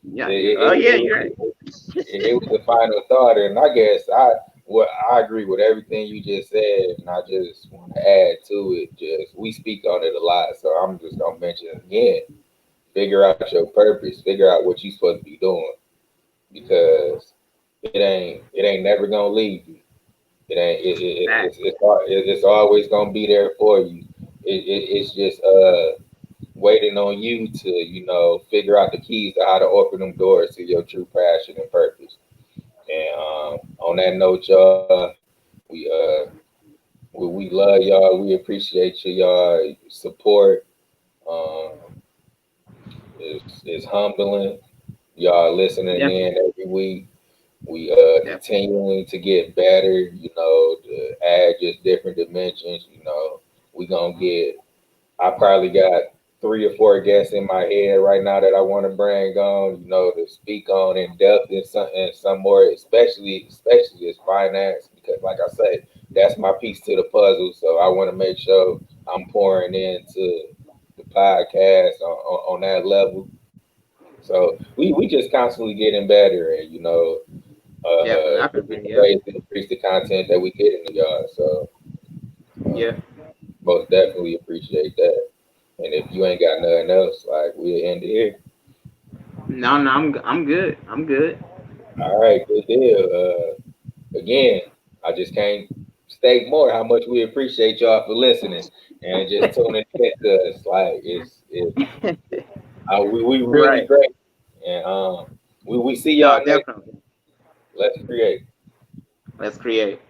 Yeah. Oh yeah, it you're right. it was the final thought, and I guess I agree with everything you just said, and I just want to add to it. Just we speak on it a lot, so I'm just gonna mention it again. Figure out your purpose. Figure out what you're supposed to be doing, because it ain't never gonna leave you. It ain't Fact. it's always gonna be there for you. It's just waiting on you to figure out the keys to how to open them doors to your true passion and purpose. And on that note, y'all, we we love y'all. We appreciate y'all support. Um, it's humbling. Y'all listening Definitely. in every week. We Definitely. continuing to get better. To add just different dimensions. We gonna get. I probably got 3 or 4 guests in my head right now that I want to bring on, to speak on in depth and some more, especially as finance, because like I say, that's my piece to the puzzle. So I want to make sure I'm pouring into the podcast on that level. So we just constantly getting better, and Definitely. I can looking agree. for Yeah. ways to increase the content that we get in the yard. So Yeah. um, most definitely appreciate that. And if you ain't got nothing else, like we'll end it here. No, no, I'm good. I'm good. All right, good deal. Again, I just can't state more how much we appreciate y'all for listening and just tuning in to us. Like we really Right. great, and we see No, y'all next. definitely. Let's create. Let's create.